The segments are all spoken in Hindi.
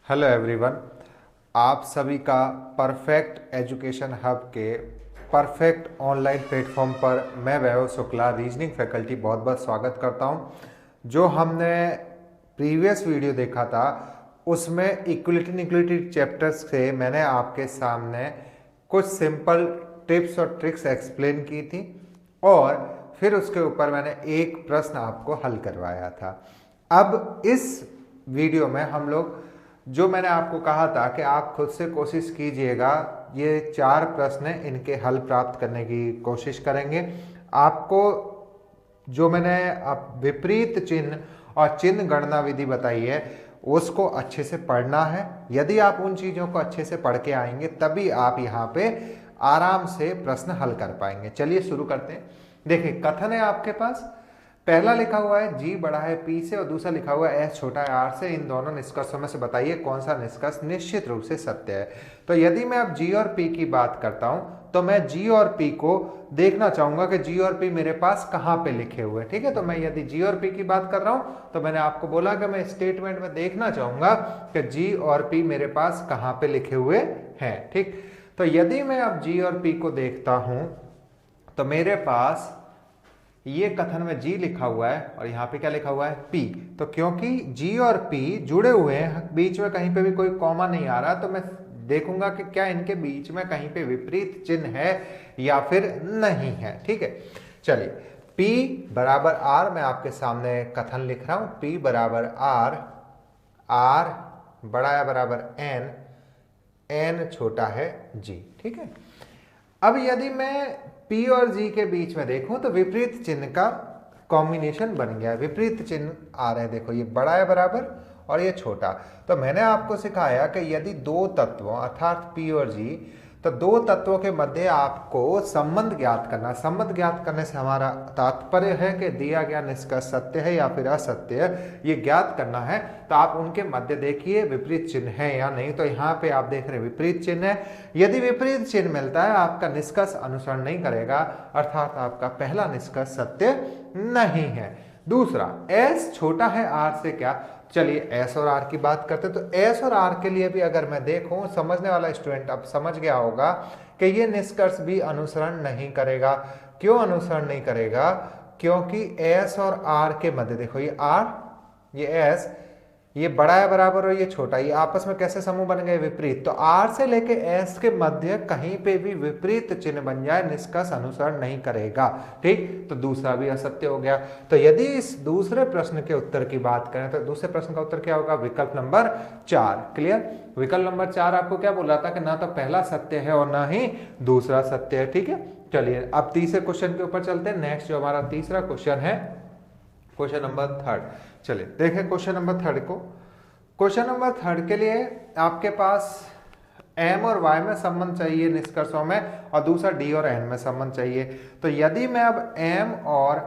हेलो एवरीवन, आप सभी का परफेक्ट एजुकेशन हब के परफेक्ट ऑनलाइन प्लेटफॉर्म पर मैं वैभव शुक्ला रीजनिंग फैकल्टी बहुत बहुत स्वागत करता हूं। जो हमने प्रीवियस वीडियो देखा था उसमें इक्वलिटी इनइक्वलिटी चैप्टर्स से मैंने आपके सामने कुछ सिंपल टिप्स और ट्रिक्स एक्सप्लेन की थी और फिर उसके ऊपर मैंने एक प्रश्न आपको हल करवाया था। अब इस वीडियो में हम लोग जो मैंने आपको कहा था कि आप खुद से कोशिश कीजिएगा, ये 4 प्रश्न हैं, इनके हल प्राप्त करने की कोशिश करेंगे। आपको जो मैंने विपरीत चिन्ह और चिन्ह गणना विधि बताई है उसको अच्छे से पढ़ना है। यदि आप उन चीज़ों को अच्छे से पढ़ के आएंगे तभी आप यहाँ पे आराम से प्रश्न हल कर पाएंगे। चलिए शुरू करते हैं। देखिए, कथन है आपके पास, पहला लिखा हुआ है जी बड़ा है पी से और दूसरा लिखा हुआ है एस छोटा है आर से। इन दोनों निष्कर्षों में से बताइए कौन सा निष्कर्ष निश्चित रूप से सत्य है। तो यदि मैं अब जी और पी की बात करता हूं तो मैं जी और पी को देखना चाहूंगा कि जी और पी मेरे पास कहां पे लिखे हुए हैं। ठीक है, तो मैं यदि जी और पी की बात कर रहा हूं तो मैंने आपको बोला कि मैं स्टेटमेंट में देखना चाहूंगा कि जी और पी मेरे पास कहां पे लिखे हुए हैं। ठीक, तो यदि मैं अब जी और पी को देखता हूं तो मेरे पास ये कथन में जी लिखा हुआ है और यहाँ पे क्या लिखा हुआ है पी। तो क्योंकि जी और पी जुड़े हुए हैं, बीच में कहीं पे भी कोई कॉमा नहीं आ रहा, तो मैं देखूंगा कि क्या इनके बीच में कहीं पे विपरीत चिन्ह है या फिर नहीं है। ठीक है, चलिए P बराबर आर, मैं आपके सामने कथन लिख रहा हूं। P बराबर आर, आर बड़ा या बराबर एन, एन छोटा है जी। ठीक है, अब यदि मैं P और G के बीच में देखूं तो विपरीत चिन्ह का कॉम्बिनेशन बन गया है। विपरीत चिन्ह आ रहे हैं, देखो ये बड़ा है बराबर और ये छोटा। तो मैंने आपको सिखाया कि यदि दो तत्वों अर्थात P और G, तो दो तत्वों के मध्य आपको संबंध ज्ञात करना। संबंध ज्ञात करने से हमारा तात्पर्य है कि दिया गया निष्कर्ष सत्य है या फिर असत्य है, ये ज्ञात करना है। तो आप उनके मध्य देखिए विपरीत चिन्ह है या नहीं। तो यहाँ पे आप देख रहे हैं विपरीत चिन्ह है। यदि विपरीत चिन्ह मिलता है आपका निष्कर्ष अनुसरण नहीं करेगा, अर्थात आपका पहला निष्कर्ष सत्य नहीं है। दूसरा, एस छोटा है आर से क्या, चलिए एस और आर की बात करते हैं। तो एस और आर के लिए भी अगर मैं देखूं, समझने वाला स्टूडेंट अब समझ गया होगा कि ये निष्कर्ष भी अनुसरण नहीं करेगा। क्यों अनुसरण नहीं करेगा? क्योंकि एस और आर के मध्य देखो, ये आर, ये एस, ये बड़ा है बराबर और ये छोटा, ये आपस में कैसे समूह बन गए? विपरीत। तो आर से लेके एस के मध्य कहीं पे भी विपरीत चिन्ह बन जाए, निष्कर्ष अनुसरण नहीं करेगा। ठीक, तो दूसरा भी असत्य हो गया। तो यदि इस दूसरे प्रश्न के उत्तर की बात करें तो दूसरे प्रश्न का उत्तर क्या होगा? विकल्प नंबर 4। क्लियर? विकल्प नंबर 4 आपको क्या बोला था कि ना तो पहला सत्य है और ना ही दूसरा सत्य है। ठीक है, चलिए अब तीसरे क्वेश्चन के ऊपर चलते हैं। नेक्स्ट जो हमारा तीसरा क्वेश्चन है, क्वेश्चन नंबर 3। चलिए देखें क्वेश्चन नंबर 3 को। क्वेश्चन नंबर 3 के लिए आपके पास m और y में संबंध चाहिए निष्कर्षों में, और दूसरा d और n में संबंध चाहिए। तो यदि मैं अब m और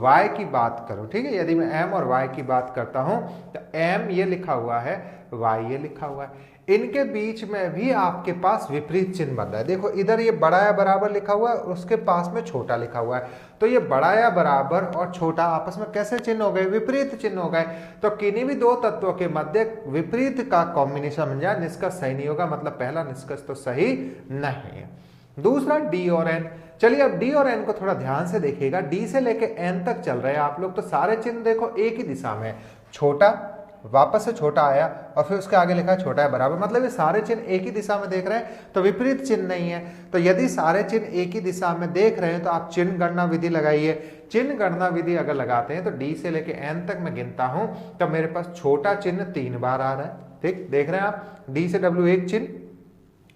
y की बात करूं, ठीक है, यदि मैं m और y की बात करता हूं तो m ये लिखा हुआ है, y ये लिखा हुआ है। इनके बीच में भी आपके पास विपरीत चिन्ह बन रहा है। देखो इधर ये बड़ा या बराबर लिखा हुआ है, उसके पास में छोटा लिखा हुआ है। तो ये बड़ा या बराबर और छोटा आपस में कैसे चिन्ह हो गए? विपरीत चिन्ह हो गए। तो किन्हीं भी दो तत्वों के मध्य विपरीत का कॉम्बिनेशन बन जाए, निष्कर्ष सही नहीं होगा, मतलब पहला निष्कर्ष तो सही नहीं है। दूसरा डी और एन। चलिए अब डी और एन को थोड़ा ध्यान से देखिएगा। डी से लेके एन तक चल रहे हैं आप लोग, तो सारे चिन्ह देखो एक ही दिशा में, छोटा वापस से छोटा आया और फिर उसके आगे लिखा है छोटा है बराबर, मतलब ये सारे चिन्ह एक ही दिशा में देख रहे हैं, तो विपरीत चिन्ह नहीं है। तो यदि सारे चिन्ह एक ही दिशा में देख रहे हैं तो आप चिन्ह गणना विधि लगाइए। चिन्ह गणना विधि अगर लगाते हैं तो डी से लेके एन तक मैं गिनता हूं तो मेरे पास छोटा चिन्ह 3 बार आ रहा है। ठीक, देख रहे हैं आप, डी से डब्ल्यू एक चिन्ह,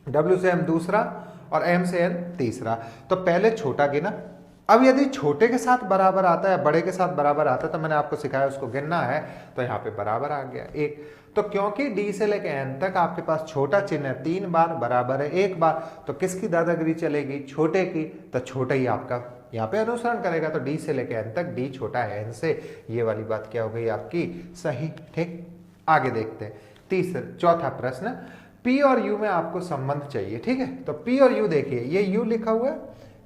डब्ल्यू से एम दूसरा और एम से एन तीसरा। तो पहले छोटा गिना। अब यदि छोटे के साथ बराबर आता है, बड़े के साथ बराबर आता है, तो मैंने आपको सिखाया उसको गिनना है, तो यहाँ पे बराबर आ गया 1। तो क्योंकि डी से लेके एन तक आपके पास छोटा चिन्ह है 3 बार, बराबर है 1 बार, तो किसकी दादागिरी चलेगी? छोटे की। तो छोटा ही आपका यहाँ पे अनुसरण करेगा। तो डी से लेके एन तक डी छोटा है एन से, ये वाली बात क्या हो गई आपकी? सही। ठीक, आगे देखते हैं। चौथा प्रश्न, P और U में आपको संबंध चाहिए। ठीक है, तो P और U देखिए, ये U लिखा हुआ है,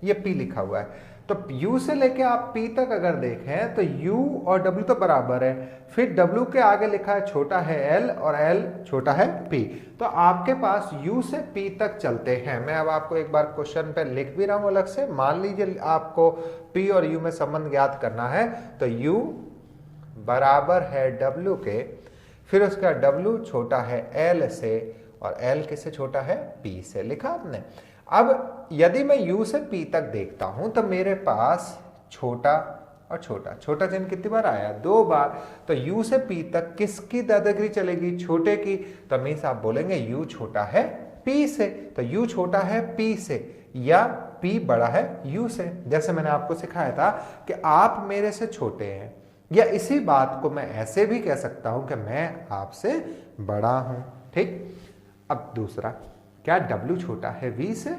ये P लिखा हुआ है। तो U से लेके आप P तक अगर देखें तो U और W तो बराबर है, फिर W के आगे लिखा है छोटा है L और L छोटा है P। तो आपके पास U से P तक चलते हैं। मैं अब आपको एक बार क्वेश्चन पे लिख भी रहा हूं अलग से। मान लीजिए आपको P और U में संबंध ज्ञात करना है, तो U बराबर है W के, फिर उसका W छोटा है L से और L किससे छोटा है, P से। लिखा आपने। अब यदि मैं U से P तक देखता हूं तो मेरे पास छोटा और छोटा, छोटा चिन्ह कितनी बार आया, 2 बार। तो U से P तक किसकी दादागिरी चलेगी, छोटे की। तो मीन्स आप बोलेंगे U छोटा है P से। तो U छोटा है P से या P बड़ा है U से। जैसे मैंने आपको सिखाया था कि आप मेरे से छोटे हैं, या इसी बात को मैं ऐसे भी कह सकता हूं कि मैं आपसे बड़ा हूं। ठीक। अब दूसरा, क्या W छोटा है V से?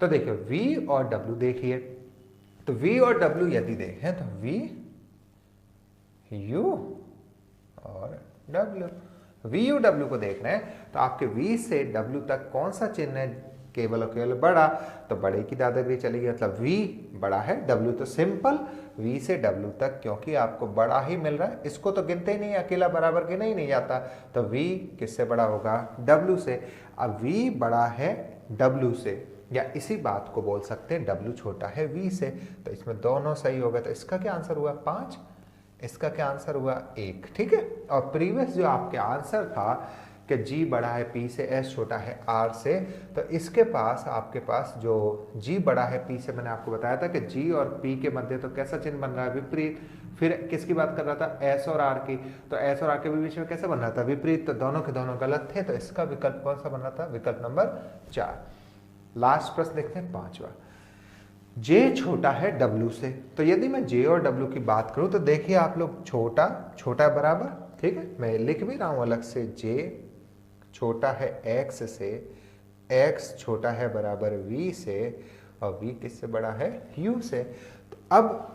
तो देखिए V और W देखिए, तो V और W यदि देखें तो V U और W, V U W को देख रहे हैं तो आपके V से W तक कौन सा चिन्ह है, केवल और केवल बड़ा। तो बड़े की दादागिरी चलेगी, मतलब V बड़ा है W। तो सिंपल V से W तक, क्योंकि आपको बड़ा ही मिल रहा है, इसको तो गिनते ही नहीं, अकेला बराबर गिना ही नहीं जाता। तो V किससे बड़ा होगा, W से। अब V बड़ा है W से, या इसी बात को बोल सकते हैं W छोटा है V से। तो इसमें दोनों सही हो गए। तो इसका क्या आंसर हुआ, 5। इसका क्या आंसर हुआ, 1। ठीक है। और प्रीवियस जो आपके आंसर था कि G बड़ा है P से, S छोटा है R से, तो इसके पास आपके पास जो G बड़ा है P से, मैंने आपको बताया था कि G और P के मध्य तो कैसा चिन्ह बन रहा है, विपरीत। फिर किसकी बात कर रहा था, S और R की। तो S और R के बीच में कैसे बन रहा था, विपरीत। तो दोनों के दोनों गलत थे। तो इसका विकल्प कौन सा बन रहा था, विकल्प नंबर 4। लास्ट प्रश्न देखते हैं, 5वां। J छोटा है W से। तो यदि मैं J और W की बात करूं तो देखिए आप लोग, छोटा छोटा बराबर, ठीक है, मैं लिख भी रहा हूं अलग से, J छोटा है X से, X छोटा है बराबर V से, और V किससे बड़ा है, U से। तो अब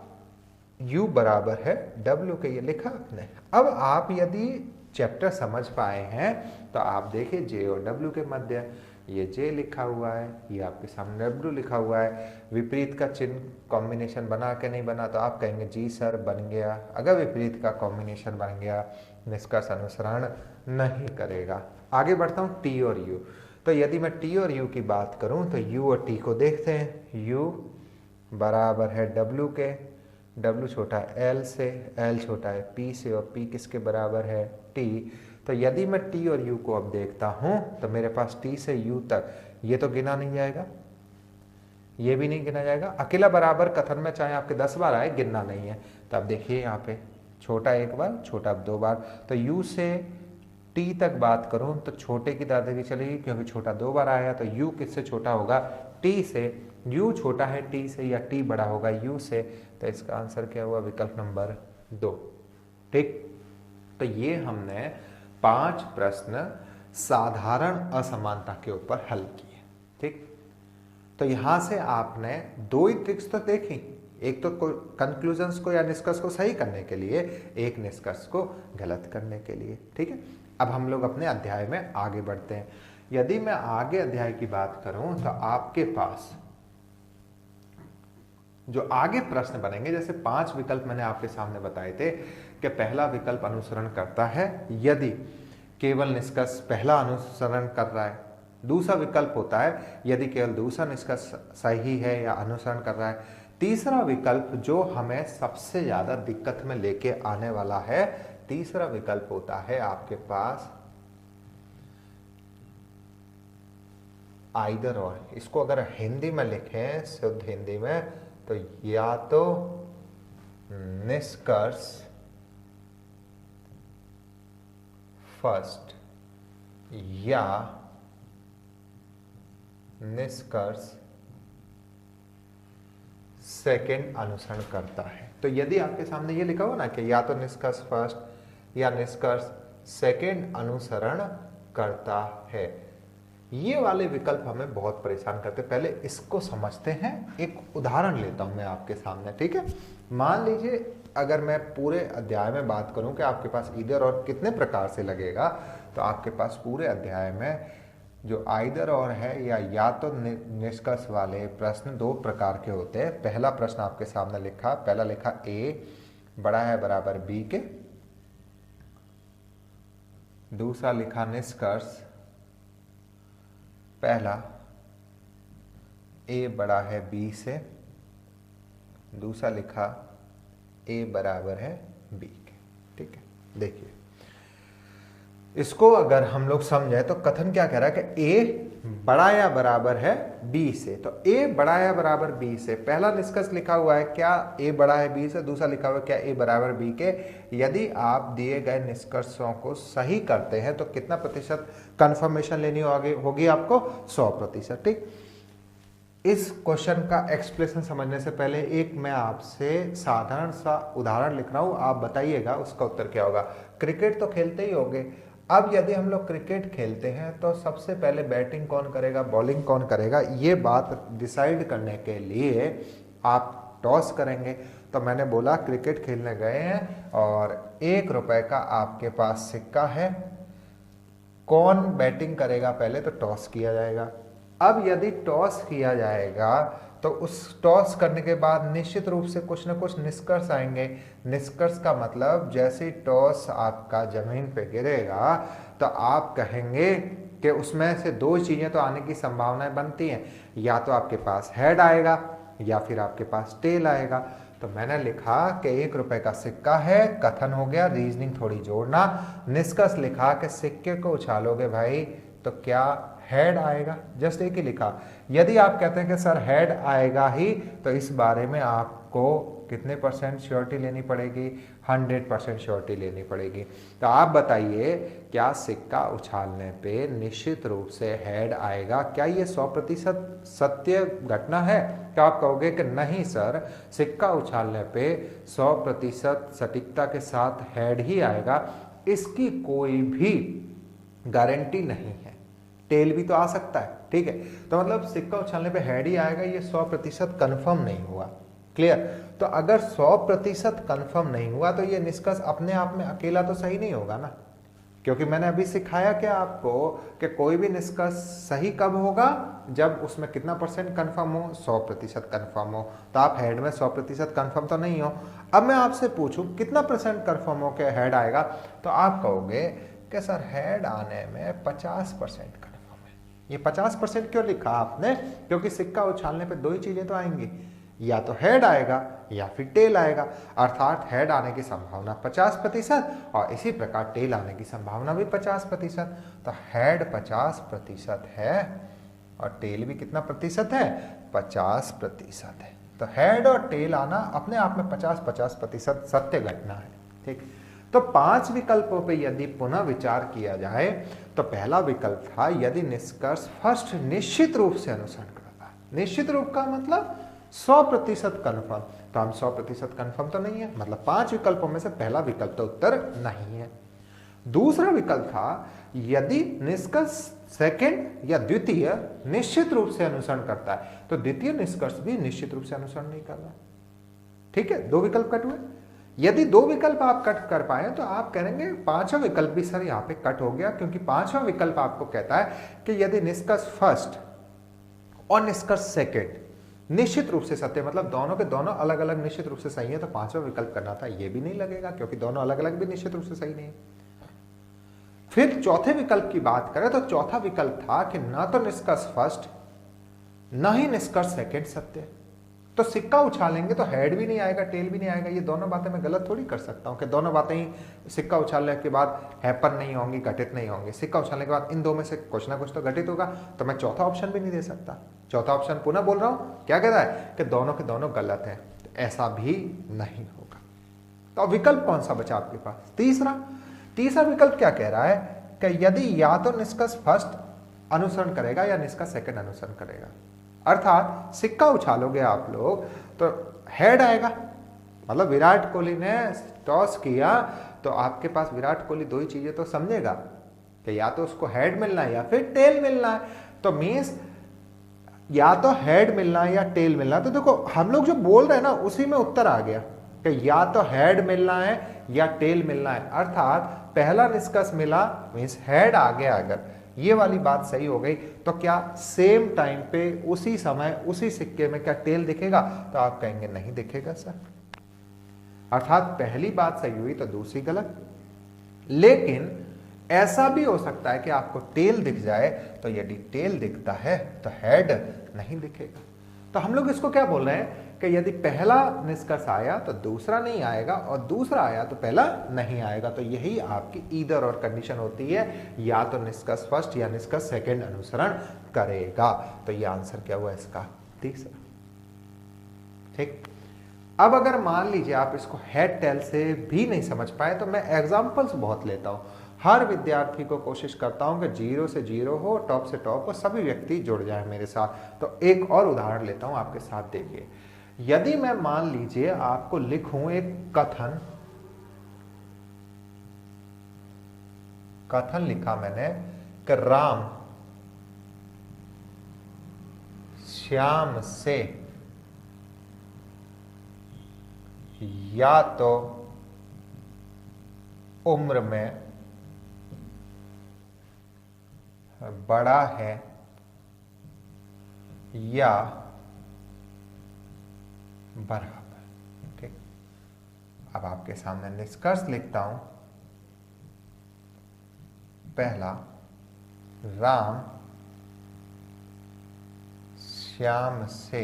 U बराबर है W के, ये लिखा आपने। अब आप यदि चैप्टर समझ पाए हैं तो आप देखिए J और W के मध्य ये J लिखा हुआ है, ये आपके सामने W लिखा हुआ है। विपरीत का चिन्ह कॉम्बिनेशन बना के नहीं बना तो आप कहेंगे जी सर बन गया। अगर विपरीत का कॉम्बिनेशन बन गया, निष्कर्ष अनुसरण नहीं करेगा। आगे बढ़ता हूँ, T और U। तो यदि मैं T और U की बात करूँ तो U और T को देखते हैं। U बराबर है W के, W छोटा है L से, L छोटा है P से, और P किसके बराबर है, T। तो यदि मैं T और U को अब देखता हूं तो मेरे पास T से U तक ये तो गिना नहीं जाएगा, ये भी नहीं गिना जाएगा। अकेला बराबर कथन में चाहे आपके 10 बार आए, गिनना नहीं है। तो अब देखिए यहाँ पे छोटा 1 बार, छोटा 2 बार। तो U से T तक बात करूं तो छोटे की दादागिरी चलेगी, क्योंकि छोटा 2 बार आया। तो U किससे छोटा होगा, T से। U छोटा है T से, या T बड़ा होगा U से। तो इसका आंसर क्या हुआ, विकल्प नंबर 2। ठीक। तो ये हमने 5 प्रश्न साधारण असमानता के ऊपर हल किए। ठीक। तो यहां से आपने 2 ही ट्रिक्स तो देखी, एक तो कंक्लूजन्स को या निष्कर्ष को सही करने के लिए, एक निष्कर्ष को गलत करने के लिए। ठीक है। अब हम लोग अपने अध्याय में आगे बढ़ते हैं। यदि मैं आगे अध्याय की बात करूं तो आपके पास जो आगे प्रश्न बनेंगे, जैसे 5 विकल्प मैंने आपके सामने बताए थे कि पहला विकल्प अनुसरण करता है यदि केवल निष्कर्ष पहला अनुसरण कर रहा है। दूसरा विकल्प होता है यदि केवल दूसरा निष्कर्ष सही है या अनुसरण कर रहा है। तीसरा विकल्प जो हमें सबसे ज्यादा दिक्कत में लेके आने वाला है, तीसरा विकल्प होता है आपके पास आइदर और। इसको अगर हिंदी में लिखें, शुद्ध हिंदी में, तो या तो निष्कर्ष फर्स्ट या निष्कर्ष सेकंड अनुसरण करता है। तो यदि आपके सामने ये लिखा हो ना कि या तो निष्कर्ष फर्स्ट या निष्कर्ष सेकंड अनुसरण करता है, ये वाले विकल्प हमें बहुत परेशान करते हैं। पहले इसको समझते हैं। एक उदाहरण लेता हूं मैं आपके सामने। ठीक है। मान लीजिए अगर मैं पूरे अध्याय में बात करूं कि आपके पास इधर और कितने प्रकार से लगेगा, तो आपके पास पूरे अध्याय में जो आइदर और है या तो निष्कर्ष वाले प्रश्न दो प्रकार के होते हैं। पहला प्रश्न आपके सामने लिखा, पहला लिखा ए बड़ा है बराबर बी के, दूसरा लिखा निष्कर्ष पहला ए बड़ा है बी से, दूसरा लिखा ए बराबर है बी के। ठीक है, देखिए इसको अगर हम लोग समझे तो कथन क्या कह रहा है कि ए बड़ा या बराबर है बी से। तो ए बड़ा या बराबर बी से, पहला निष्कर्ष लिखा हुआ है क्या ए बड़ा है बी से, दूसरा लिखा हुआ है क्या ए बराबर बी के। यदि आप दिए गए निष्कर्षों को सही करते हैं तो कितना प्रतिशत कंफर्मेशन लेनी होगी आपको? 100%। ठीक, इस क्वेश्चन का एक्सप्लेनेशन समझने से पहले एक मैं आपसे साधारण सा उदाहरण लिख रहा हूं, आप बताइएगा उसका उत्तर क्या होगा। क्रिकेट तो खेलते ही होंगे। अब यदि हम लोग क्रिकेट खेलते हैं तो सबसे पहले बैटिंग कौन करेगा, बॉलिंग कौन करेगा, ये बात डिसाइड करने के लिए आप टॉस करेंगे। तो मैंने बोला क्रिकेट खेलने गए हैं और 1 रुपए का आपके पास सिक्का है, कौन बैटिंग करेगा पहले? तो टॉस किया जाएगा। अब यदि टॉस किया जाएगा तो उस टॉस करने के बाद निश्चित रूप से कुछ ना कुछ निष्कर्ष आएंगे। निष्कर्ष का मतलब जैसे ही टॉस आपका जमीन पे गिरेगा तो आप कहेंगे कि उसमें से दो चीजें तो आने की संभावनाएं बनती हैं, या तो आपके पास हेड आएगा या फिर आपके पास टेल आएगा। तो मैंने लिखा कि 1 रुपए का सिक्का है, कथन हो गया, रीजनिंग थोड़ी जोड़ना। निष्कर्ष लिखा कि सिक्के को उछालोगे भाई तो क्या हेड आएगा, जस्ट एक ही लिखा। यदि आप कहते हैं कि सर हेड आएगा ही, तो इस बारे में आपको कितने % श्योरिटी लेनी पड़ेगी? 100% श्योरिटी लेनी पड़ेगी। तो आप बताइए क्या सिक्का उछालने पे निश्चित रूप से हेड आएगा? क्या ये 100% सत्य घटना है? तो आप कहोगे कि नहीं सर, सिक्का उछालने पे 100% सटीकता के साथ हेड ही आएगा, इसकी कोई भी गारंटी नहीं है, टेल भी तो आ सकता है। ठीक है, तो मतलब सिक्का उछालने पे हेड ही आएगा, ये 100% कन्फर्म नहीं हुआ। क्लियर? तो अगर 100% कन्फर्म नहीं हुआ तो ये निष्कर्ष अपने आप में अकेला तो सही नहीं होगा ना, क्योंकि मैंने अभी सिखाया क्या आपको कि कोई भी निष्कर्ष सही कब होगा? जब उसमें कितना % कन्फर्म हो? 100% कन्फर्म हो। तो आप हेड में 100% कन्फर्म तो नहीं हो। अब मैं आपसे पूछूं कितना % कन्फर्म हो कि हेड आएगा, तो आप कहोगे कि सर हेड आने में 50% कन्फर्म है। ये 50% क्यों लिखा आपने? क्योंकि सिक्का उछालने पे दो ही चीजें तो आएंगी, या तो हेड आएगा या फिर टेल आएगा। अर्थात हेड आने की संभावना 50% और इसी प्रकार टेल आने की संभावना भी 50%। तो हेड 50% है और टेल भी कितना प्रतिशत है? 50% है। तो हेड और टेल आना अपने आप में 50-50% सत्य घटना है। ठीक, तो 5 विकल्पों पे यदि पुनः विचार किया जाए तो पहला विकल्प था यदि निष्कर्ष फर्स्ट निश्चित रूप से अनुसरण करता है। निश्चित रूप का मतलब 100% कन्फर्म, तो हम 100% कन्फर्म तो नहीं है, मतलब 5 विकल्पों में से पहला विकल्प तो उत्तर नहीं है। दूसरा विकल्प था यदि निष्कर्ष सेकंड या द्वितीय निश्चित रूप से अनुसरण करता है, तो द्वितीय निष्कर्ष भी निश्चित रूप से अनुसरण नहीं कर रहा। ठीक है, 2 विकल्प कट हुए। यदि 2 विकल्प आप कट कर पाए तो आप कहेंगे 5वां विकल्प भी सर यहाँ पे कट हो गया, क्योंकि 5वां विकल्प आपको कहता है कि यदि निष्कर्ष फर्स्ट और निष्कर्ष सेकंड निश्चित रूप से सत्य, मतलब दोनों के दोनों अलग अलग निश्चित रूप से सही है, तो 5वां विकल्प करना था। ये भी नहीं लगेगा क्योंकि दोनों अलग अलग भी निश्चित रूप से सही नहीं है। फिर चौथे विकल्प की बात करें तो चौथा विकल्प था कि ना तो निष्कर्ष फर्स्ट ना ही निष्कर्ष सेकंड सत्य, तो सिक्का उछालेंगे तो हेड भी नहीं आएगा, टेल भी नहीं आएगा। ये दोनों बातें मैं गलत थोड़ी कर सकता हूं कि दोनों बातें ही सिक्का उछालने के बाद हैपन नहीं होंगी, घटित नहीं होंगी। सिक्का उछालने के बाद इन दो में से कुछ ना कुछ तो घटित होगा, तो मैं चौथा ऑप्शन भी नहीं दे सकता। चौथा ऑप्शन पुनः बोल रहा हूं, क्या कह रहा है कि दोनों के दोनों गलत है, तो ऐसा भी नहीं होगा। तो विकल्प कौन सा बचा आपके पास? तीसरा विकल्प क्या कह रहा है कि यदि या तो निष्कर्ष फर्स्ट अनुसरण करेगा या निष्कर्ष सेकंड अनुसरण करेगा। अर्थात सिक्का उछालोगे आप लोग तो हेड आएगा, मतलब विराट कोहली ने टॉस किया तो आपके पास विराट कोहली दो ही चीजें तो समझेगा कि या तो उसको हेड मिलना है या फिर टेल मिलना है। तो मीन्स या तो हेड मिलना है या टेल मिलना है। तो देखो हम लोग जो बोल रहे हैं ना उसी में उत्तर आ गया कि या तो हेड मिलना है या टेल मिलना है। अर्थात पहला निष्कर्ष मिला मीन्स हेड आ गया, अगर ये वाली बात सही हो गई। तो क्या सेम टाइम पे उसी समय उसी सिक्के में क्या टेल दिखेगा? तो आप कहेंगे नहीं दिखेगा सर। अर्थात पहली बात सही हुई तो दूसरी गलत। लेकिन ऐसा भी हो सकता है कि आपको टेल दिख जाए, तो यदि टेल दिखता है तो हेड नहीं दिखेगा। तो हम लोग इसको क्या बोल रहे हैं कि यदि पहला निष्कर्ष आया तो दूसरा नहीं आएगा, और दूसरा आया तो पहला नहीं आएगा। तो यही आपकी ईदर और कंडीशन होती है, या तो निष्कर्ष फर्स्ट या निष्कर्ष सेकंड अनुसरण करेगा। तो ये आंसर क्या हुआ इसका? तीसरा। ठीक। अब अगर मान लीजिए आप इसको हेड टेल से भी नहीं समझ पाए, तो मैं एग्जाम्पल्स बहुत लेता हूं। हर विद्यार्थी को कोशिश करता हूं कि 0 से 0 हो, टॉप से टॉप हो, सभी व्यक्ति जुड़ जाए मेरे साथ। तो एक और उदाहरण लेता हूं आपके साथ, देखिए। यदि मैं मान लीजिए आपको लिखूं एक कथन लिखा मैंने कि राम श्याम से या तो उम्र में बड़ा है या बराबर। ठीक। अब आपके सामने निष्कर्ष लिखता हूं। पहला, राम श्याम से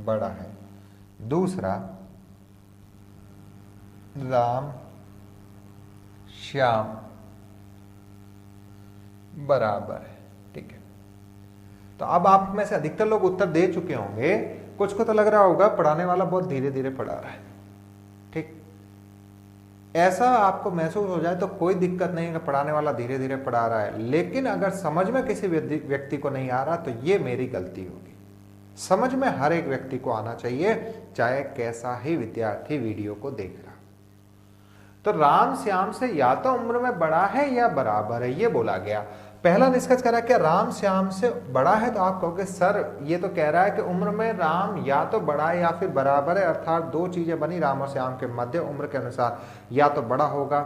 बड़ा है। दूसरा, राम श्याम बराबर है। ठीक है। तो अब आप में से अधिकतर लोग उत्तर दे चुके होंगे। कुछ को तो लग रहा होगा पढ़ाने वाला बहुत धीरे धीरे पढ़ा रहा है। ठीक। ऐसा आपको महसूस हो जाए तो कोई दिक्कत नहीं है कि पढ़ाने वाला धीरे धीरे पढ़ा रहा है, लेकिन अगर समझ में किसी व्यक्ति को नहीं आ रहा तो ये मेरी गलती होगी। समझ में हर एक व्यक्ति को आना चाहिए, चाहे कैसा ही विद्यार्थी वीडियो को देख रहा। तो राम श्याम से या तो उम्र में बड़ा है या बराबर है, ये बोला गया। पहला निष्कर्ष करा कि राम श्याम से बड़ा है, तो आप कहोगे सर ये तो कह रहा है कि उम्र में राम या तो बड़ा है या फिर बराबर है, अर्थात दो चीजें बनी राम और श्याम के मध्य उम्र के अनुसार, या तो बड़ा होगा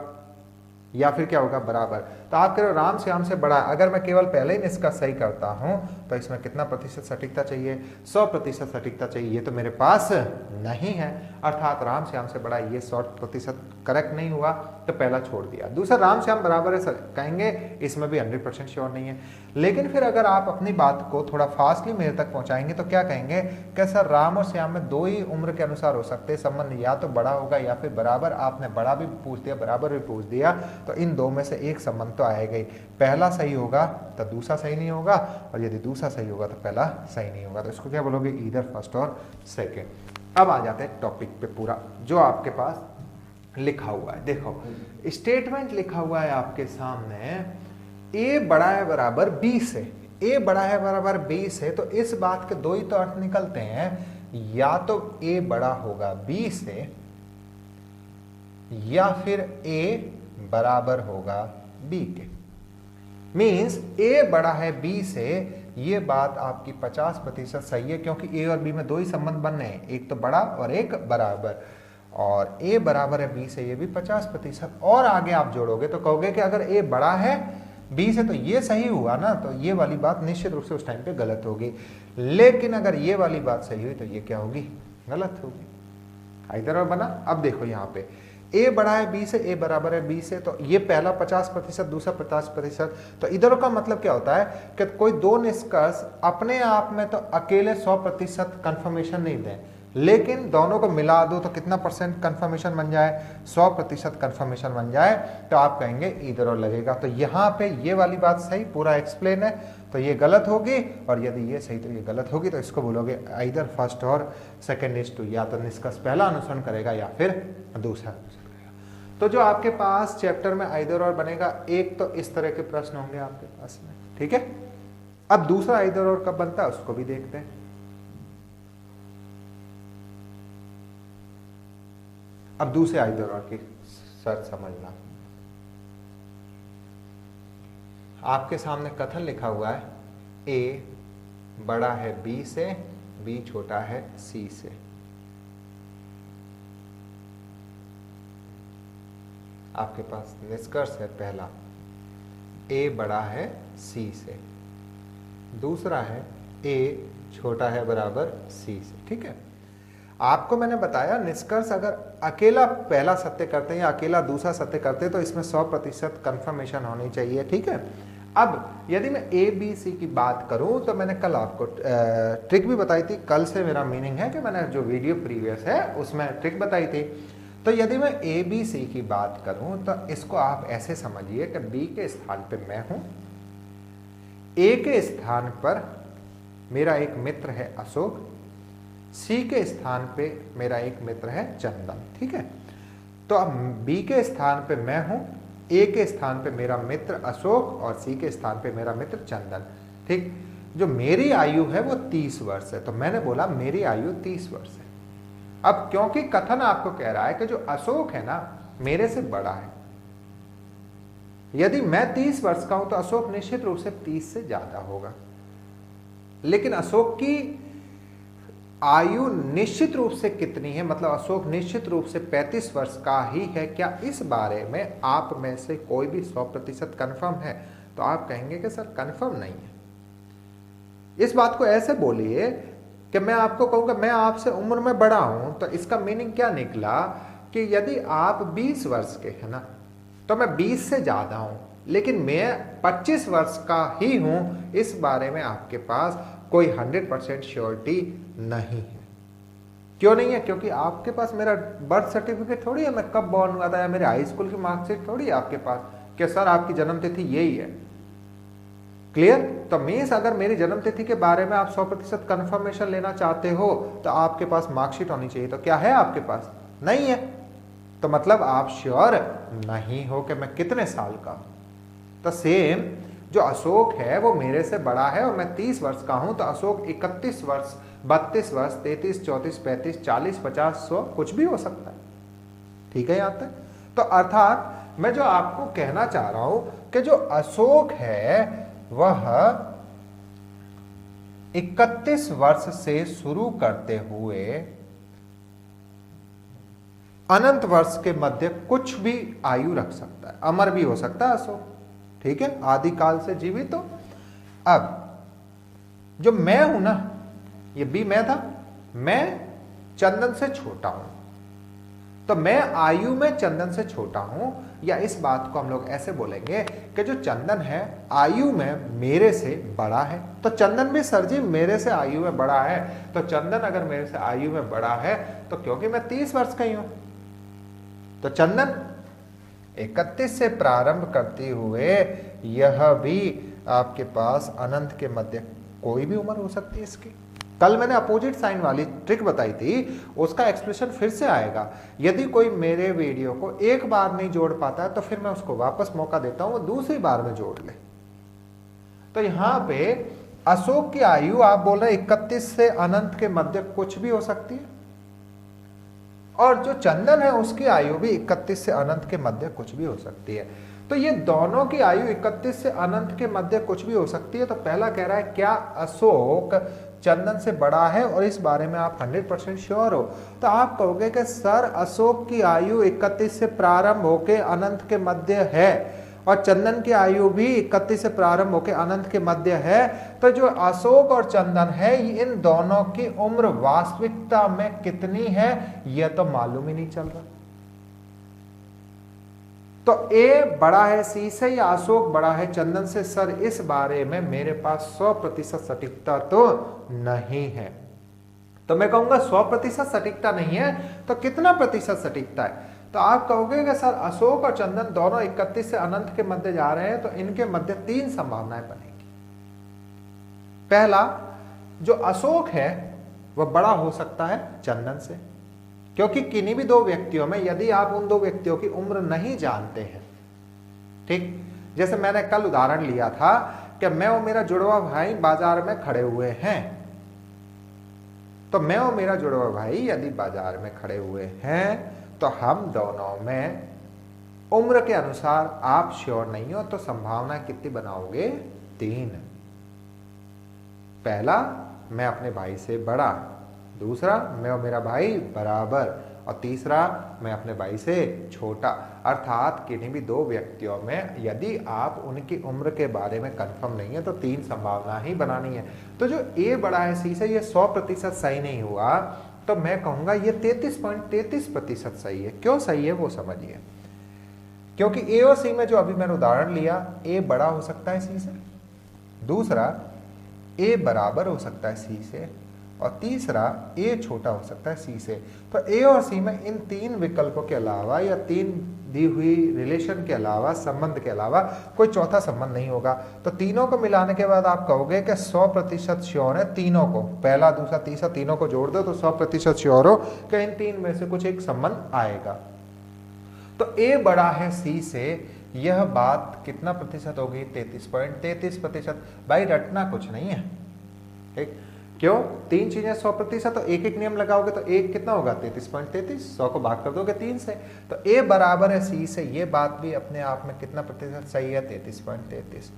या फिर क्या होगा? बराबर। तो आप कह रहे हो राम श्याम से बड़ा है। अगर मैं केवल पहले ही निष्कर्ष सही करता हूं तो इसमें कितना प्रतिशत सटीकता चाहिए? 100% सटीकता चाहिए। ये तो मेरे पास नहीं है, अर्थात राम श्याम से बड़ा, ये 100% करेक्ट नहीं हुआ, तो पहला छोड़ दिया। दूसरा, राम श्याम बराबर है कहेंगे, इसमें भी 100% श्योर नहीं है। लेकिन फिर अगर आप अपनी बात को थोड़ा फास्टली मेरे तक पहुंचाएंगे तो क्या कहेंगे कि सर राम और श्याम में दो ही उम्र के अनुसार हो सकते हैं संबंध, या तो बड़ा होगा या फिर बराबर। आपने बड़ा भी पूछ दिया, बराबर भी पूछ दिया, तो इन दो में से एक संबंध तो आएगा ही। पहला सही होगा तो दूसरा सही नहीं होगा, और यदि दूसरा सही होगा तो पहला सही नहीं होगा। तो इसको क्या बोलोगे? ईदर फर्स्ट और सेकेंड। अब आ जाते हैं टॉपिक पे पूरा जो आपके पास लिखा हुआ है। देखो स्टेटमेंट लिखा हुआ है आपके सामने, ए बड़ा है बराबर बी से। ए बड़ा है बराबर बी से, तो इस बात के दो ही तो अर्थ निकलते हैं, या तो ए बड़ा होगा बी से या फिर ए बराबर होगा बी के। मीन्स ए बड़ा है बी से, ये बात आपकी 50% सही है, क्योंकि ए और बी में दो ही संबंध बनने हैं, एक तो बड़ा और एक बराबर। और ए बराबर है बी से, ये भी 50%। और आगे आप जोड़ोगे तो कहोगे कि अगर ए बड़ा है बी से तो ये सही हुआ ना, तो ये वाली बात निश्चित रूप से उस टाइम पे गलत होगी। लेकिन अगर ये वाली बात सही हुई तो ये क्या होगी? गलत होगी। इधर और बना। अब देखो यहाँ पे ए बड़ा है बी से, ए बराबर है बी से, तो ये पहला 50%, दूसरा 50%। तो इधर का मतलब क्या होता है कि कोई दो निष्कर्ष अपने आप में तो अकेले 100% कंफर्मेशन नहीं दें, लेकिन दोनों को मिला दो तो कितना परसेंट कंफर्मेशन बन जाए? 100% कंफर्मेशन बन जाए, तो आप कहेंगे इधर और लगेगा। तो यहाँ पे ये वाली बात सही, पूरा एक्सप्लेन है, तो ये गलत होगी, और यदि ये सही तो ये गलत होगी। तो इसको बोलोगे इधर फर्स्ट और सेकेंड इज टू, या तो निष्कर्ष पहला अनुसरण करेगा या फिर दूसरा अनुसरण करेगा। तो जो आपके पास चैप्टर में इधर और बनेगा, एक तो इस तरह के प्रश्न होंगे आपके पास में, ठीक है। अब दूसरा इधर और कब बनता है उसको भी देखते हैं। अब दूसरे इधर और की शर्त समझना। आपके सामने कथन लिखा हुआ है, ए बड़ा है बी से, बी छोटा है सी से। आपके पास निष्कर्ष है पहला, ए बड़ा है सी से, दूसरा है ए छोटा है बराबर सी से। ठीक है, आपको मैंने बताया निष्कर्ष अगर अकेला पहला सत्य करते हैं या अकेला दूसरा सत्य करते हैं तो इसमें 100% कंफर्मेशन होनी चाहिए। ठीक है, अब यदि मैं ए बी सी की बात करूं तो मैंने कल आपको ट्रिक भी बताई थी, कल से मेरा मीनिंग है कि मैंने जो वीडियो प्रीवियस है उसमें ट्रिक बताई थी। तो यदि मैं ए बी सी की बात करूं तो इसको आप ऐसे समझिए कि बी के स्थान पे मैं हूं, ए के स्थान पर मेरा एक मित्र है अशोक, सी के स्थान पे मेरा एक मित्र है चंदन। ठीक है, तो अब बी के स्थान पे मैं हूं, ए के स्थान पे मेरा मित्र अशोक और सी के स्थान पे मेरा मित्र चंदन। ठीक, जो मेरी आयु है वो 30 वर्ष है, तो मैंने बोला मेरी आयु 30 वर्ष है। अब क्योंकि कथन आपको कह रहा है कि जो अशोक है ना मेरे से बड़ा है, यदि मैं 30 वर्ष का हूं तो अशोक निश्चित रूप से 30 से ज्यादा होगा, लेकिन अशोक की आयु निश्चित रूप से कितनी है, मतलब अशोक निश्चित रूप से 35 वर्ष का ही है, क्या इस बारे में आप में से कोई भी 100% कन्फर्म है? तो आप कहेंगे कि सर कन्फर्म नहीं है। इस बात को ऐसे बोलिए कि मैं आपको कहूंगा मैं आपसे उम्र में बड़ा हूं, तो इसका मीनिंग क्या निकला कि यदि आप 20 वर्ष के हैं ना तो मैं 20 से ज्यादा हूं, लेकिन मैं 25 वर्ष का ही हूं, इस बारे में आपके पास कोई 100% श्योरिटी नहीं है। क्यों नहीं है? क्योंकि आपके पास मेरा बर्थ सर्टिफिकेट थोड़ी है, मैं कब बॉर्न हुआ था, या मेरे हाई स्कूल की मार्कशीट थोड़ी है आपके पास कि सर आपकी जन्म तिथि यही है। क्लियर? तो मीन्स अगर मेरी जन्म तिथि के बारे में आप 100% कंफर्मेशन लेना चाहते हो तो आपके पास मार्कशीट होनी चाहिए। तो क्या है आपके पास? नहीं है, तो मतलब आप श्योर नहीं हो कि मैं कितने साल का हूं। तो सेम जो अशोक है वो मेरे से बड़ा है और मैं 30 वर्ष का हूं, तो अशोक 31 वर्ष, 32 वर्ष, 33, 34, 35, 40, 50, 100 कुछ भी हो सकता है। ठीक है यहां तक? तो अर्थात मैं जो आपको कहना चाह रहा हूं कि जो अशोक है वह 31 वर्ष से शुरू करते हुए अनंत वर्ष के मध्य कुछ भी आयु रख सकता है, अमर भी हो सकता है अशोक। ठीक है, आदि काल से जीवित हो। अब जो मैं हूं ना, ये भी मैं था, मैं चंदन से छोटा हूं, तो मैं आयु में चंदन से छोटा हूं, या इस बात को हम लोग ऐसे बोलेंगे कि जो चंदन है आयु में मेरे से बड़ा है। तो चंदन भी सर जी मेरे से आयु में बड़ा है, तो चंदन अगर मेरे से आयु में बड़ा है तो क्योंकि मैं 30 वर्ष का ही हूं, तो चंदन 31 से प्रारंभ करते हुए यह भी आपके पास अनंत के मध्य कोई भी उम्र हो सकती है इसकी। कल मैंने अपोजिट साइन वाली ट्रिक बताई थी, उसका एक्सप्लेनेशन फिर से आएगा। यदि कोई मेरे वीडियो को एक बार नहीं जोड़ पाता है तो फिर मैं उसको वापस मौका देता हूं वो दूसरी बार में जोड़ ले। तो यहां पे अशोक की आयु आप बोल रहे 31 से अनंत के मध्य कुछ भी हो सकती है, और जो चंदन है उसकी आयु भी 31 से अनंत के मध्य कुछ भी हो सकती है। तो ये दोनों की आयु 31 से अनंत के मध्य कुछ भी हो सकती है। तो पहला कह रहा है क्या अशोक चंदन से बड़ा है, और इस बारे में आप 100% श्योर हो। तो आप कहोगे कि सर अशोक की आयु 31 से प्रारंभ होकर अनंत के मध्य है और चंदन की आयु भी 31 से प्रारंभ होकर अनंत के मध्य है, तो जो अशोक और चंदन है इन दोनों की उम्र वास्तविकता में कितनी है यह तो मालूम ही नहीं चल रहा। तो ए बड़ा है सी से या अशोक बड़ा है चंदन से? सर इस बारे में मेरे पास 100% सटीकता तो नहीं है। तो मैं कहूंगा 100% सटीकता नहीं है, तो कितना प्रतिशत सटीकता है? तो आप कहोगे कि सर अशोक और चंदन दोनों 31 से अनंत के मध्य जा रहे हैं, तो इनके मध्य 3 संभावनाएं बनेगी। पहला, जो अशोक है वह बड़ा हो सकता है चंदन से, क्योंकि किन्हीं भी दो व्यक्तियों में यदि आप उन दो व्यक्तियों की उम्र नहीं जानते हैं, ठीक, जैसे मैंने कल उदाहरण लिया था कि मैं और मेरा जुड़वा भाई बाजार में खड़े हुए हैं, तो मैं और मेरा जुड़वा भाई यदि बाजार में खड़े हुए हैं तो हम दोनों में उम्र के अनुसार आप श्योर नहीं हो, तो संभावना कितनी बनाओगे? 3। पहला, मैं अपने भाई से बड़ा, दूसरा, मैं और मेरा भाई बराबर, और तीसरा मैं अपने भाई से छोटा। अर्थात किन्हीं भी दो व्यक्तियों में यदि आप उनकी उम्र के बारे में कंफर्म नहीं है तो 3 संभावना ही बनानी है। तो जो ए बड़ा है सी से ये 100% सही नहीं हुआ, तो मैं कहूंगा ये 33.33% सही है। क्यों सही है वो समझिए, क्योंकि ए और सी में जो अभी मैंने उदाहरण लिया, ए बड़ा हो सकता है सी से, दूसरा ए बराबर हो सकता है सी से, और तीसरा ए छोटा हो सकता है सी से। तो ए और सी में इन 3 विकल्पों के अलावा या 3 दी हुई रिलेशन के अलावा, संबंध के अलावा कोई चौथा संबंध नहीं होगा। तो तीनों को मिलाने के बाद आप कहोगे कि 100% श्योर है तीनों को, पहला दूसरा तीसरा तीनों को जोड़ दो तो 100% श्योर हो कि इन 3 में से कुछ एक संबंध आएगा। तो ए बड़ा है सी से, यह बात कितना प्रतिशत होगी? 33.33%। भाई रटना कुछ नहीं है, ठीक? क्यों? 3 चीजें 100%, तो एक एक नियम लगाओगे तो एक कितना होगा? 33.33। 100 को भाग कर दोगे 3 से, तो ए बराबर है सी से, ये बात भी अपने आप में कितना प्रतिशत सही है? 33.33।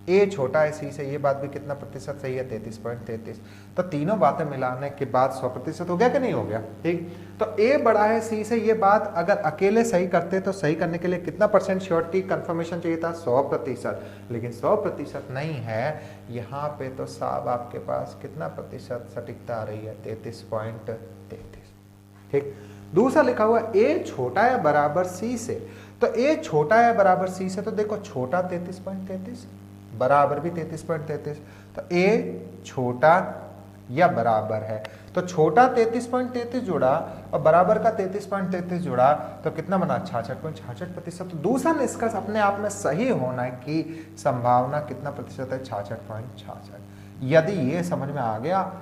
ए छोटा है सी से, ये बात भी कितना प्रतिशत सही है? 33.33। तो तीनों बातें मिलाने के बाद 100% हो गया कि नहीं हो गया? ठीक। तो ए बड़ा है सी से, ये बात अगर अकेले सही करते तो सही करने के लिए कितना परसेंट श्योरिटी कंफर्मेशन चाहिए था? 100%। लेकिन 100% नहीं है यहाँ पे, तो साहब आपके पास कितना प्रतिशत सटीकता आ रही है? 33.33। ठीक। दूसरा लिखा हुआ ए छोटा है बराबर सी से, तो ए छोटा है बराबर सी से, तो देखो छोटा 33.33, बराबर भी 33.33, तो ए छोटा या बराबर है, तो छोटा 33.33 जुड़ा और बराबर का 33.33 जुड़ा, तो कितना बना? 66.66%। तो दूसरा निष्कर्ष अपने आप में सही होना की संभावना कितना प्रतिशत है? 66.66। यदि ये समझ में आ गया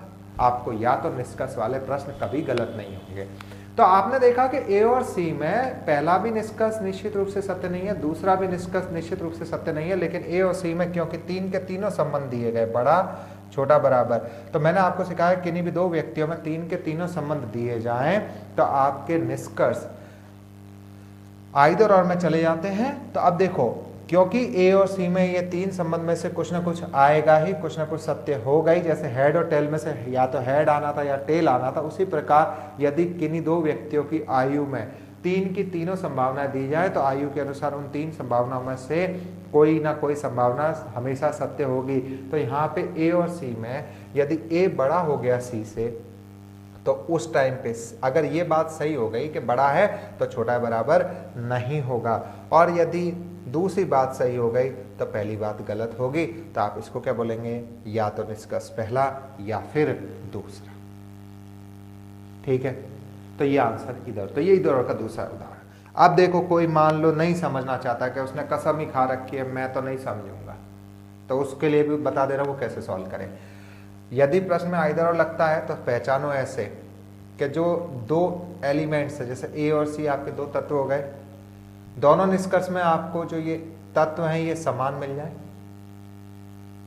आपको, या तो निष्कर्ष वाले प्रश्न कभी गलत नहीं होंगे। तो आपने देखा कि ए और सी में पहला भी निष्कर्ष निश्चित रूप से सत्य नहीं है, दूसरा भी निष्कर्ष निश्चित रूप से सत्य नहीं है, लेकिन ए और सी में क्योंकि 3 के तीनों संबंध दिए गए, बड़ा छोटा बराबर, तो मैंने आपको सिखाया किन्हीं भी दो व्यक्तियों में 3 के तीनों संबंध दिए जाएं तो आपके निष्कर्ष आइदर और में चले जाते हैं। तो अब देखो, क्योंकि ए और सी में ये 3 संबंध में से कुछ ना कुछ आएगा ही, कुछ ना कुछ सत्य होगा ही। जैसे हेड और टेल में से या तो हेड आना था या टेल आना था, उसी प्रकार यदि किन्हीं दो व्यक्तियों की आयु में 3 की तीनों संभावनाएं दी जाए तो आयु के अनुसार उन 3 संभावनाओं में से कोई ना कोई संभावना हमेशा सत्य होगी। तो यहाँ पे ए और सी में यदि ए बड़ा हो गया सी से, तो उस टाइम पे अगर ये बात सही हो गई कि बड़ा है तो छोटा बराबर नहीं होगा, और यदि दूसरी बात सही हो गई तो पहली बात गलत होगी। तो आप इसको क्या बोलेंगे? या तो निष्कर्ष पहला या फिर दूसरा। ठीक है, तो ये आंसर इधर, तो ये इधर का दूसरा उदाहरण। अब देखो, कोई मान लो नहीं समझना चाहता कि उसने कसम ही खा रखी है मैं तो नहीं समझूंगा, तो उसके लिए भी बता दे रहा हूं वो कैसे सॉल्व करें। यदि प्रश्न में आइदर और लगता है तो पहचानो ऐसे कि जो 2 एलिमेंट्स है, जैसे ए और सी आपके 2 तत्व हो गए, दोनों निष्कर्ष में आपको जो ये तत्व हैं ये समान मिल जाए,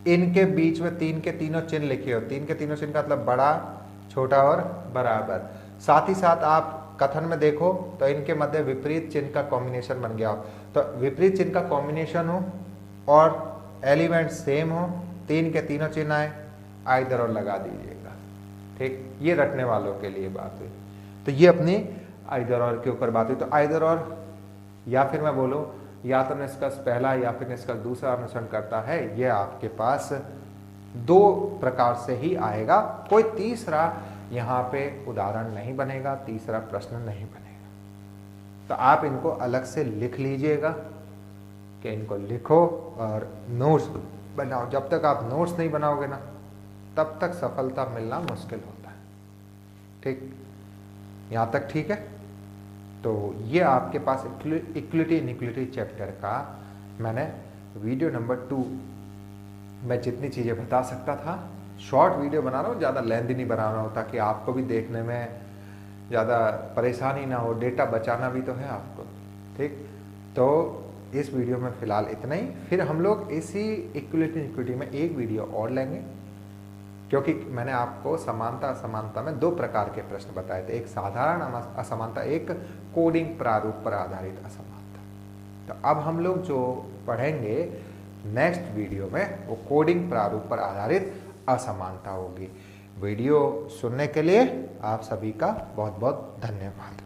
इनके बीच में 3 के तीनों चिन्ह लिखे हो, 3 के तीनों चिन्ह का मतलब बड़ा, छोटा और बराबर। साथ ही साथ आप कथन में देखो तो इनके मध्य विपरीत चिन्ह का कॉम्बिनेशन बन गया हो, तो विपरीत चिन्ह का कॉम्बिनेशन हो और एलिमेंट सेम हो, 3 के तीनों चिन्ह आए, आइदर और लगा दीजिएगा। ठीक, ये रटने वालों के लिए बात हुई। तो ये अपनी आइदर और के ऊपर बात हुई। तो आइदर और, या फिर मैं बोलूं या तो निष्कर्ष पहला या फिर निष्कर्ष दूसरा अनुसरण करता है, ये आपके पास 2 प्रकार से ही आएगा, कोई तीसरा यहाँ पे उदाहरण नहीं बनेगा, तीसरा प्रश्न नहीं बनेगा। तो आप इनको अलग से लिख लीजिएगा कि इनको लिखो और नोट्स बनाओ। जब तक आप नोट्स नहीं बनाओगे ना तब तक सफलता मिलना मुश्किल होता है। ठीक, यहाँ तक ठीक है? तो ये आपके पास इक्विलिटी इनइक्विलिटी चैप्टर का मैंने वीडियो नंबर 2 में जितनी चीज़ें बता सकता था, शॉर्ट वीडियो बना रहा हूँ, ज़्यादा लेंथी नहीं बना रहा हूँ ताकि आपको भी देखने में ज़्यादा परेशानी ना हो, डेटा बचाना भी तो है आपको। ठीक, तो इस वीडियो में फ़िलहाल इतना ही, फिर हम लोग इसी इक्विलिटी इनइक्विलिटी में एक वीडियो और लेंगे, क्योंकि मैंने आपको समानता असमानता में 2 प्रकार के प्रश्न बताए थे, एक साधारण असमानता, एक कोडिंग प्रारूप पर आधारित असमानता। तो अब हम लोग जो पढ़ेंगे नेक्स्ट वीडियो में वो कोडिंग प्रारूप पर आधारित असमानता होगी। वीडियो सुनने के लिए आप सभी का बहुत बहुत धन्यवाद।